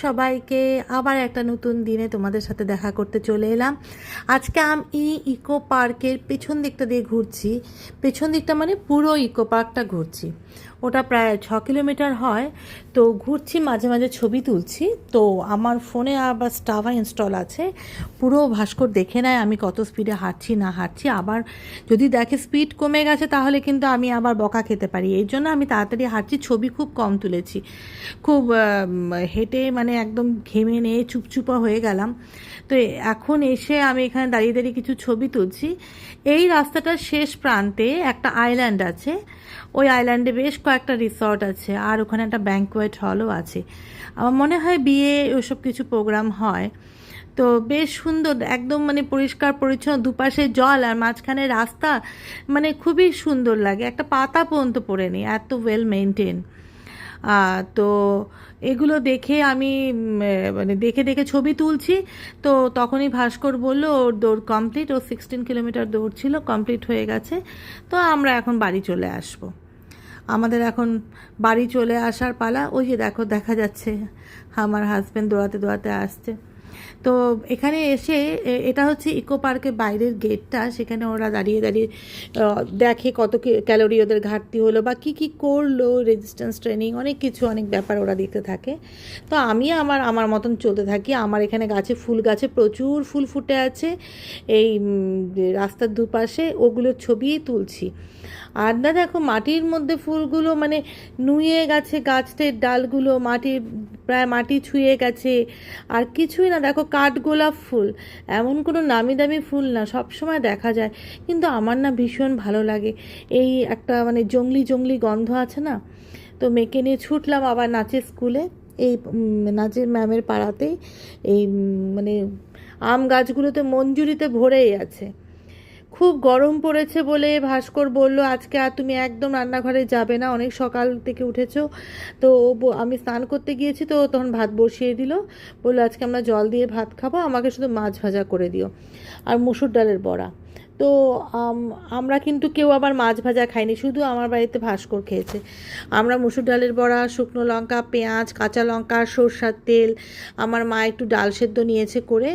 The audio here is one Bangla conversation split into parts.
সবাইকে, আবার একটা নতুন দিনে তোমাদের সাথে দেখা করতে চলে এলাম। আজকে আমি ইকো পার্কের পেছন দিকটা দিয়ে ঘুরছি। পেছন দিকটা মানে পুরো ইকো পার্কটা ঘুরছি। ওটা প্রায় 6 কিলোমিটার হয়। তো ঘুরছি, মাঝে মাঝে ছবি তুলছি। তো আমার ফোনে আবার স্ট্রাভা ইনস্টল আছে, পুরো ভাস্কর দেখে নেয় আমি কত স্পিডে হাঁটছি না হাঁটছি। আবার যদি দেখে স্পিড কমে গেছে তাহলে কিন্তু আমি আবার বকা খেতে পারি। এই জন্য আমি তাড়াতাড়ি হাঁটছি, ছবি খুব কম তুলেছি। খুব হেঁটে মানে একদম ঘেমে নিয়ে চুপচুপা হয়ে গেলাম। তো এখন এসে আমি এখানে দাঁড়িয়ে দাঁড়িয়ে কিছু ছবি তুলছি। এই রাস্তাটার শেষ প্রান্তে একটা আইল্যান্ড আছে। ওই আইল্যান্ডে বেশ কয়েকটা রিসর্ট আছে, আর ওখানে একটা ব্যাঙ্কোয়েট হলও আছে। আমার মনে হয় বিয়ে ওসব কিছু প্রোগ্রাম হয়। তো বেশ সুন্দর, একদম মানে পরিষ্কার পরিচ্ছন্ন, দুপাশে জল আর মাঝখানে রাস্তা, মানে খুবই সুন্দর লাগে। একটা পাতা পর্যন্ত পড়ে নেই, এত ওয়েল মেনটেন। তো এগুলো দেখে আমি মানে দেখে দেখে ছবি তুলছি। তো তখনই ভাস্কর বলল ওর দৌড় কমপ্লিট, ও 16 কিলোমিটার দৌড় ছিল, কমপ্লিট হয়ে গেছে। তো আমরা এখন বাড়ি চলে আসব। আমাদের এখন বাড়ি চলে আসার পালা। ওই যে দেখো, দেখা যাচ্ছে আমার হাজব্যান্ড দৌড়াতে দৌড়াতে আসছে। তো এখানে এসে এটা হচ্ছে ইকো পার্কের বাইরের গেটটা। সেখানে ওরা দাঁড়িয়ে দাঁড়িয়ে দেখে কত ক্যালোরি ওদের ঘাটতি হলো বা কী কী করলো, রেজিস্ট্যান্স ট্রেনিং, অনেক কিছু, অনেক ব্যাপার ওরা দেখতে থাকে। তো আমি আমার মতন চলতে থাকি। আমার এখানে গাছে, ফুল গাছে প্রচুর ফুল ফুটে আছে এই রাস্তার দুপাশে, ওগুলোর ছবিই তুলছি। আর না দেখো, মাটির মধ্যে ফুলগুলো মানে নুয়ে গেছে, গাছের ডালগুলো প্রায় মাটি ছুঁয়ে গেছে। আর কিছুই না, দেখো কাঠগোলাপ ফুল, এমন কোনো নামি দামি ফুল না, সব সময় দেখা যায়। কিন্তু আমার না ভীষণ ভালো লাগে। এই একটা মানে জংলি জংলি গন্ধ আছে না। তো মেয়েকে নিয়ে ছুটলাম আবার নাচের স্কুলে। এই নাচের ম্যামের পাড়াতেই এই মানে আম গাছগুলোতে মঞ্জুরিতে ভরেই আছে। খুব গরম পড়েছে বলে ভাস্কর বলল আজকে আর তুমি একদম রান্নাঘরে যাবে না, অনেক সকাল থেকে উঠেছো। তো আমি স্নান করতে গিয়েছি, তো তখন ভাত বসিয়ে দিল। বললো আজকে আমরা জল দিয়ে ভাত খাবো, আমাকে শুধু মাছ ভাজা করে দিও আর মুসুর ডালের বড়া। তো আমরা কিন্তু কেউ আবার মাছ ভাজা খাইনি, শুধু আমার বাড়িতে ভাস্কর খেয়েছে। আমরা মুসুর ডালের বড়া, শুকনো লঙ্কা, পেঁয়াজ, কাঁচা লঙ্কা, সরষার তেল, আমার মা একটু ডাল সেদ্ধ নিয়েছে করে,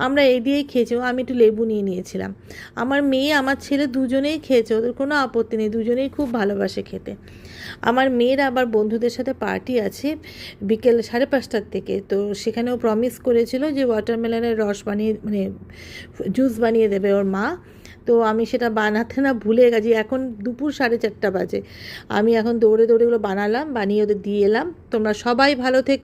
আমরা এই দিয়েই খেয়েছি। আমি একটু লেবু নিয়ে নিয়েছিলাম। আমার মেয়ে আমার ছেলে দুজনেই খেয়েছে, ওদের কোনো আপত্তি নেই, দুজনেই খুব ভালোবাসে খেতে। আমার মেয়ের আবার বন্ধুদের সাথে পার্টি আছে বিকেল 5:30টার থেকে। তো সেখানেও প্রমিস করেছিল যে ওয়াটারমেলনের রস বানিয়ে মানে জুস বানিয়ে দেবে ওর মা। তো আমি সেটা বানাতে না ভুলে গেছি। এখন দুপুর 4:30 বাজে, আমি এখন দৌড়ে দৌড়ে ওগুলো বানালাম, বানিয়ে ওদের দিয়ে এলাম। তোমরা সবাই ভালো থেকো।